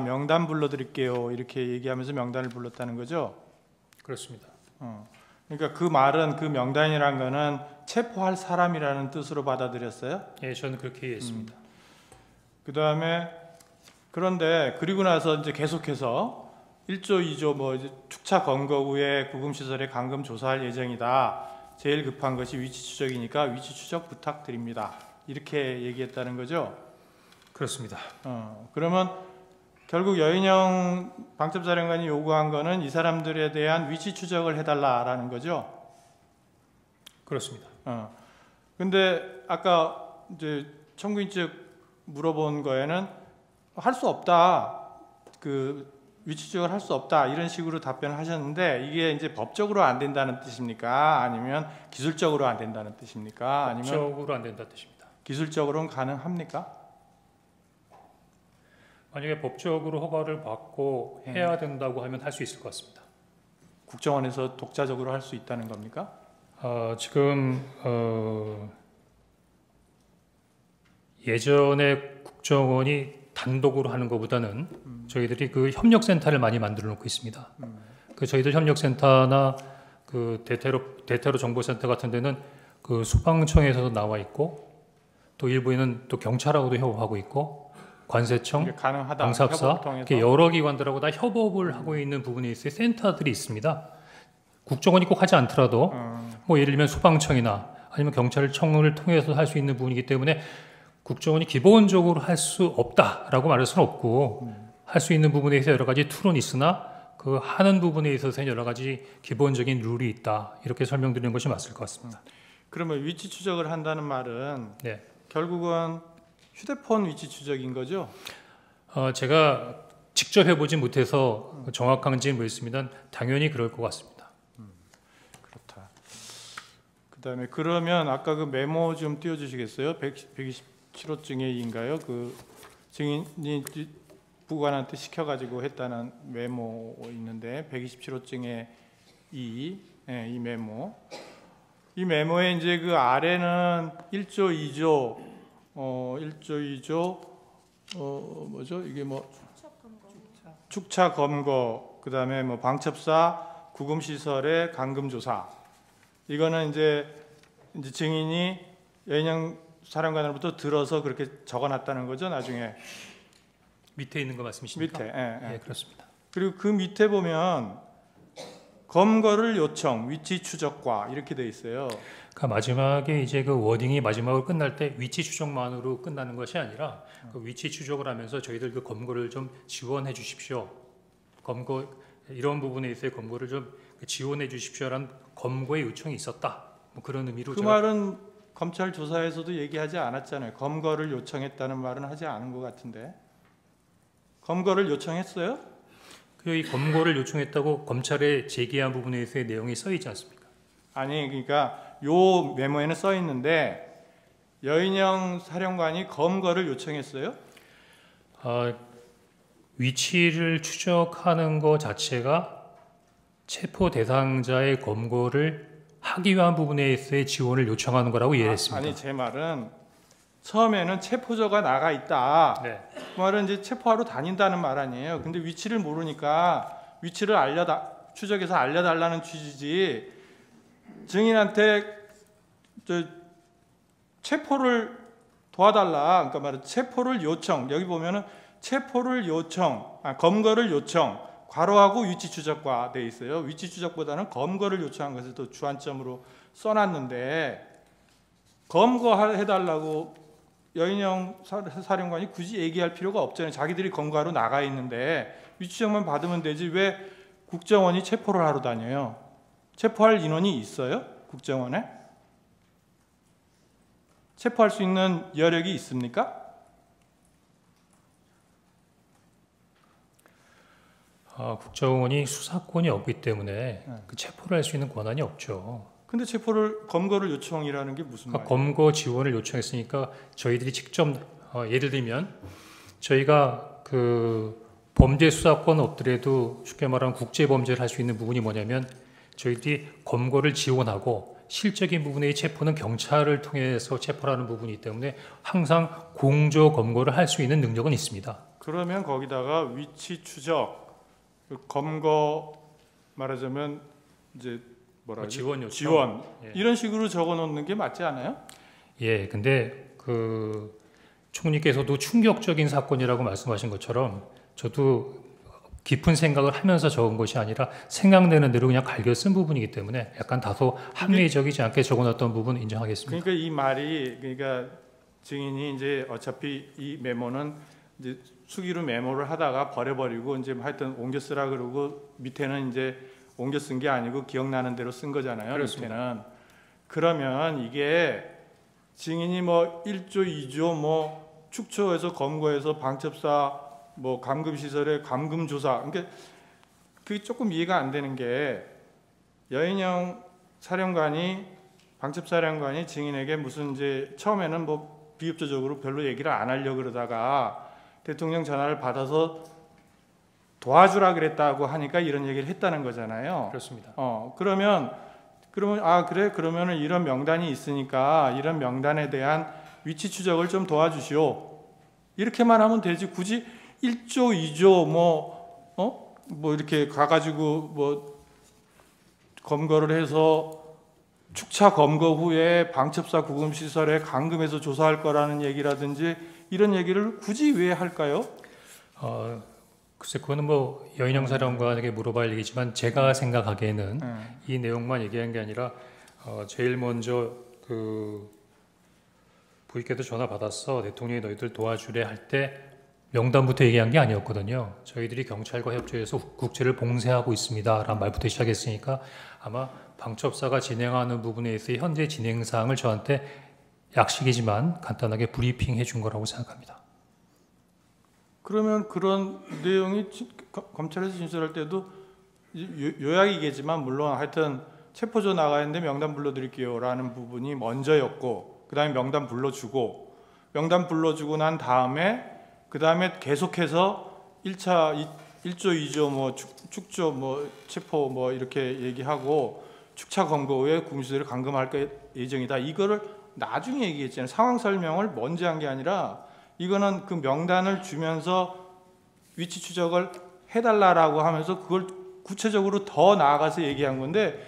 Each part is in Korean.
명단 불러드릴게요. 이렇게 얘기하면서 명단을 불렀다는 거죠? 그렇습니다. 그러니까 그 말은 그 명단이란 거는 체포할 사람이라는 뜻으로 받아들였어요? 예, 저는 그렇게 이해했습니다. 그 다음에 그런데 그리고 나서 이제 계속해서 1조, 2조 뭐 이제 축차 검거 후에 구금시설에 감금 조사할 예정이다. 제일 급한 것이 위치 추적이니까 위치 추적 부탁드립니다. 이렇게 얘기했다는 거죠? 그렇습니다. 그러면 결국 여인영 방첩사령관이 요구한 거는 이 사람들에 대한 위치 추적을 해달라라는 거죠? 그렇습니다. 근데 아까 이제 청구인 측 물어본 거에는 할 수 없다. 그 위치 추적을 할 수 없다. 이런 식으로 답변을 하셨는데 이게 이제 법적으로 안 된다는 뜻입니까? 아니면 기술적으로 안 된다는 뜻입니까? 아니면 법적으로 안 된다는 뜻입니다. 기술적으로는 가능합니까? 만약에 법적으로 허가를 받고 해야 된다고 하면 할 수 있을 것 같습니다. 국정원에서 독자적으로 할 수 있다는 겁니까? 지금 예전에 국정원이 단독으로 하는 것보다는 저희들이 그 협력센터를 많이 만들어 놓고 있습니다. 그 저희들 협력센터나 그 대테러 정보센터 같은 데는 그 소방청에서도 나와 있고 또 일부에는 또 경찰하고도 협업하고 있고 관세청, 방사사 이렇게 여러 기관들하고 다 협업을 하고 있는 부분이 있어요. 센터들이 있습니다. 국정원이 꼭 하지 않더라도 뭐 예를 들면 소방청이나 아니면 경찰청을 통해서 할 수 있는 부분이기 때문에 국정원이 기본적으로 할 수 없다라고 말할 수는 없고 할 수 있는 부분에 있어서 여러 가지 툴은 있으나 그 하는 부분에 있어서 여러 가지 기본적인 룰이 있다 이렇게 설명드리는 것이 맞을 것 같습니다. 그러면 위치 추적을 한다는 말은 네. 결국은 휴대폰 위치 추적인 거죠? 제가 직접 해보지 못해서 정확한지는 모르겠습니다. 당연히 그럴 것 같습니다. 그렇다. 그 다음에 그러면 아까 그 메모 좀 띄워주시겠어요? 127호증에인가요? 그 증인이 부관한테 시켜가지고 했다는 메모 있는데 127호증에 이 메모. 이 메모에 이제 그 아래는 1조, 2조 1조, 2조 뭐죠? 이게 뭐 축차 검거, 그다음에 뭐 방첩사 구금 시설의 감금 조사. 이거는 이제 증인이 여인영 사령관으로부터 들어서 그렇게 적어놨다는 거죠, 나중에. 밑에 있는 거 말씀이십니까? 밑에. 예, 그렇습니다. 그리고 그 밑에 보면 검거를 요청, 위치 추적과 이렇게 돼 있어요. 그 마지막에 이제 그 워딩이 마지막으로 끝날 때 위치 추적만으로 끝나는 것이 아니라 그 위치 추적을 하면서 저희들 그 검거를 좀 지원해 주십시오. 검거 이런 부분에 있어서 검거를 좀 지원해 주십시오라는 검거의 요청이 있었다. 뭐 그런 의미로 그 말은 검찰 조사에서도 얘기하지 않았잖아요. 검거를 요청했다는 말은 하지 않은 것 같은데. 검거를 요청했어요? 이 검거를 요청했다고 검찰에 제기한 부분에 있어서의 내용이 써 있지 않습니까? 아니 그러니까 요 메모에는 써 있는데 여인영 사령관이 검거를 요청했어요? 위치를 추적하는 것 자체가 체포 대상자의 검거를 하기 위한 부분에 있어서의 지원을 요청하는 거라고 이해했습니다. 아니 제 말은 처음에는 체포자가 나가 있다. 네. 그 말은 이제 체포하러 다닌다는 말 아니에요. 근데 위치를 모르니까 위치를 추적해서 알려달라는 취지지. 증인한테 체포를 도와달라. 그러니까 말은 체포를 요청. 여기 보면은 체포를 요청, 검거를 요청. 괄호하고 위치 추적과 돼 있어요. 위치 추적보다는 검거를 요청한 것을 또 주안점으로 써놨는데 검거해달라고 여인영 사령관이 굳이 얘기할 필요가 없잖아요. 자기들이 검거하러 나가 있는데 위치 추적만 받으면 되지 왜 국정원이 체포를 하러 다녀요? 체포할 인원이 있어요? 국정원에? 체포할 수 있는 여력이 있습니까? 국정원이 수사권이 없기 때문에 그 체포를 할 수 있는 권한이 없죠. 근데 검거를 요청이라는 게 무슨 말이에요? 검거 지원을 요청했으니까 저희들이 직접 예를 들면 저희가 그 범죄 수사권 없더라도 쉽게 말하면 국제 범죄를 할 수 있는 부분이 뭐냐면 저희들이 검거를 지원하고 실적인 부분의 체포는 경찰을 통해서 체포하는 부분이기 때문에 항상 공조 검거를 할 수 있는 능력은 있습니다. 그러면 거기다가 위치 추적, 검거 말하자면 이제 뭐라 그러지? 지원 요청. 지원 예. 이런 식으로 적어놓는 게 맞지 않아요? 예, 근데 그 총리께서도 충격적인 사건이라고 말씀하신 것처럼 저도 깊은 생각을 하면서 적은 것이 아니라 생각되는 대로 그냥 갈겨 쓴 부분이기 때문에 약간 다소 합리적이지 않게 적어놨던 부분 인정하겠습니다. 그러니까 이 말이 그러니까 증인이 이제 어차피 이 메모는 이제 수기로 메모를 하다가 버려버리고 이제 하여튼 옮겨 쓰라 그러고 밑에는 이제 옮겨 쓴 게 아니고 기억나는 대로 쓴 거잖아요. 그렇습니다. 밑에는. 그러면 이게 증인이 뭐 1조, 2조 뭐 축초해서 검거해서 방첩사 뭐 감금시설의 감금조사 그러니까 그게 조금 이해가 안 되는 게 여인영 사령관이 방첩사령관이 증인에게 무슨 이제 처음에는 뭐 비협조적으로 별로 얘기를 안 하려고 그러다가 대통령 전화를 받아서 도와주라 그랬다고 하니까 이런 얘기를 했다는 거잖아요. 그렇습니다. 그러면 아 그래 그러면은 이런 명단이 있으니까 이런 명단에 대한 위치 추적을 좀 도와주시오. 이렇게만 하면 되지 굳이 1조, 2조 뭐 이렇게 가가지고 뭐 검거를 해서 축차 검거 후에 방첩사 구금시설에 감금해서 조사할 거라는 얘기라든지 이런 얘기를 굳이 왜 할까요? 글쎄 그거는 뭐 여인영 사령관에게 물어봐야 얘기지만 제가 생각하기에는 이 내용만 얘기한 게 아니라 제일 먼저 그 부인께도 전화 받았어 대통령이 너희들 도와주래 할 때 명단부터 얘기한 게 아니었거든요. 저희들이 경찰과 협조해서 국채를 봉쇄하고 있습니다라는 말부터 시작했으니까 아마 방첩사가 진행하는 부분에 있어 현재 진행 사항을 저한테 약식이지만 간단하게 브리핑해 준 거라고 생각합니다. 그러면 그런 내용이 검찰에서 진술할 때도 요약이겠지만 물론 하여튼 체포조 나가야 하는데 명단 불러드릴게요라는 부분이 먼저였고 그 다음에 명단 불러주고 난 다음에 그 다음에 계속해서 1차 1조 2조 뭐 축조 뭐 체포 뭐 이렇게 얘기하고 축차 검거 후에 구금시설을 감금할 예정이다. 이거를 나중에 얘기했잖아요. 상황 설명을 먼저 한 게 아니라 이거는 그 명단을 주면서 위치 추적을 해달라라고 하면서 그걸 구체적으로 더 나아가서 얘기한 건데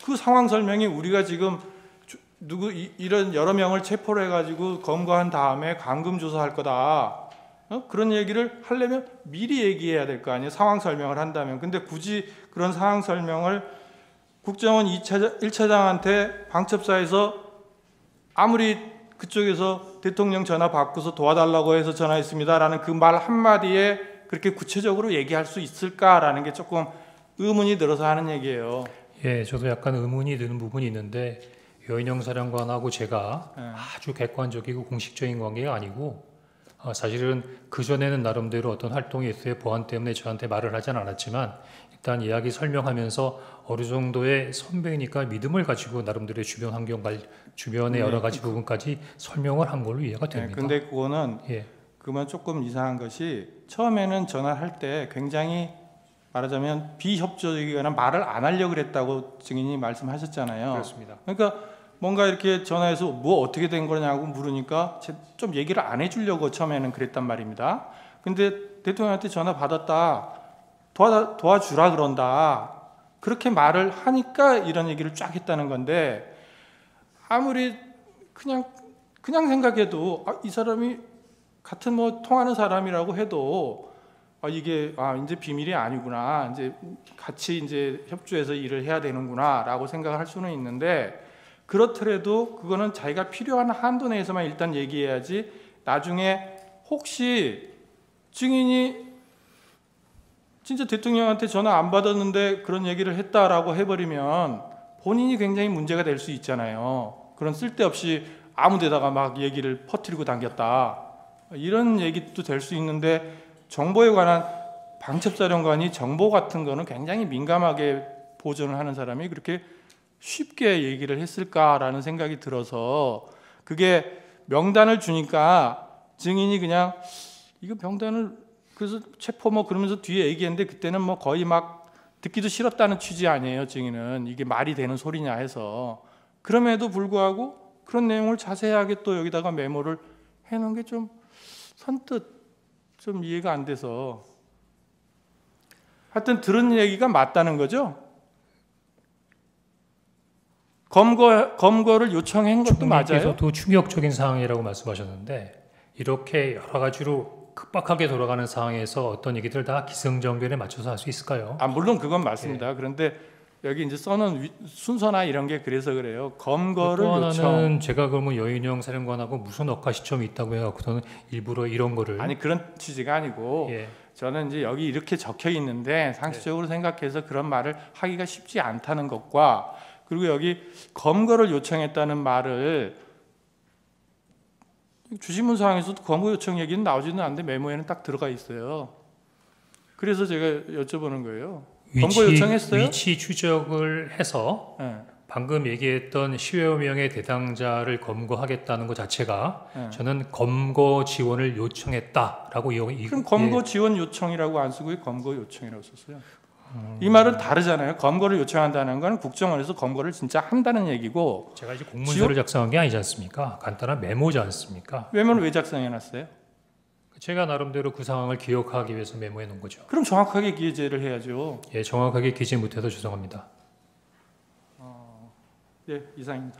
그 상황 설명이 우리가 지금 이런 여러 명을 체포를 해가지고 검거한 다음에 감금 조사할 거다. 그런 얘기를 하려면 미리 얘기해야 될 거 아니에요. 상황 설명을 한다면. 근데 굳이 그런 상황 설명을 국정원 1차장한테 방첩사에서 아무리 그쪽에서 대통령 전화 받고서 도와달라고 해서 전화했습니다라는 그 말 한마디에 그렇게 구체적으로 얘기할 수 있을까라는 게 조금 의문이 들어서 하는 얘기예요. 예, 저도 약간 의문이 드는 부분이 있는데 여인영 사령관하고 제가 아주 객관적이고 공식적인 관계가 아니고 사실은 그전에는 나름대로 어떤 활동이 있어요. 보안 때문에 저한테 말을 하진 않았지만 일단 이야기 설명하면서 어느 정도의 선배니까 믿음을 가지고 나름대로의 주변 환경 주변의 여러 가지 부분까지 설명을 한 걸로 이해가 됩니다. 근데 그거는 예. 그러면 조금 이상한 것이 처음에는 전화를 할 때 굉장히 말하자면 비협조적이거나 말을 안 하려고 그랬다고 증인이 말씀하셨잖아요. 그렇습니다. 그러니까 뭔가 이렇게 전화해서 뭐 어떻게 된 거냐고 물으니까 좀 얘기를 안 해주려고 처음에는 그랬단 말입니다. 근데 대통령한테 전화 받았다. 도와주라 그런다. 그렇게 말을 하니까 이런 얘기를 쫙 했다는 건데 아무리 그냥 생각해도 이 사람이 같은 뭐 통하는 사람이라고 해도 이게 이제 비밀이 아니구나. 이제 같이 이제 협조해서 일을 해야 되는구나라고 생각을 할 수는 있는데 그렇더라도 그거는 자기가 필요한 한도 내에서만 일단 얘기해야지 나중에 혹시 증인이 진짜 대통령한테 전화 안 받았는데 그런 얘기를 했다라고 해버리면 본인이 굉장히 문제가 될 수 있잖아요. 그런 쓸데없이 아무 데다가 막 얘기를 퍼뜨리고 당겼다. 이런 얘기도 될 수 있는데 정보에 관한 방첩사령관이 정보 같은 거는 굉장히 민감하게 보존을 하는 사람이 그렇게 쉽게 얘기를 했을까라는 생각이 들어서 그게 명단을 주니까 증인이 그냥 이거 명단을 그래서 체포 뭐 그러면서 뒤에 얘기했는데 그때는 뭐 거의 막 듣기도 싫었다는 취지 아니에요. 증인은 이게 말이 되는 소리냐 해서 그럼에도 불구하고 그런 내용을 자세하게 또 여기다가 메모를 해놓은 게 좀 선뜻 좀 이해가 안 돼서. 하여튼 들은 얘기가 맞다는 거죠. 검거를 요청한 것도 맞아요. 총리께서도 충격적인 상황이라고 말씀하셨는데 이렇게 여러 가지로 급박하게 돌아가는 상황에서 어떤 얘기들 다 기승전결에 맞춰서 할 수 있을까요? 물론 그건 맞습니다. 그런데 여기 이제 써놓은 순서나 이런 게 그래서 그래요. 검거를 또 요청. 하나는 제가 그러면 여인영 사령관하고 무슨 억가 시점이 있다고 해갖고서는 일부러 이런 거를 아니 그런 취지가 아니고 예. 저는 이제 여기 이렇게 적혀 있는데 상식적으로 생각해서 그런 말을 하기가 쉽지 않다는 것과 그리고 여기 검거를 요청했다는 말을 주신문 사항에서도 검거 요청 얘기는 나오지는 않는데 메모에는 딱 들어가 있어요. 그래서 제가 여쭤보는 거예요. 검거 요청했어요? 위치 추적을 해서 네. 방금 얘기했던 10여 명의 대상자를 검거하겠다는 것 자체가 네. 저는 검거 지원을 요청했다라고 그럼 검거 지원 요청이라고 안 쓰고 왜 검거 요청이라고 썼어요? 이 말은 다르잖아요. 검거를 요청한다는 건 국정원에서 검거를 진짜 한다는 얘기고 제가 이제 공문서를 작성한 게 아니지 않습니까? 간단한 메모지 않습니까? 메모를 왜 작성해놨어요? 제가 나름대로 그 상황을 기억하기 위해서 메모해 놓은 거죠. 그럼 정확하게 기재를 해야죠. 예, 정확하게 기재 못해서 죄송합니다. 네, 이상입니다.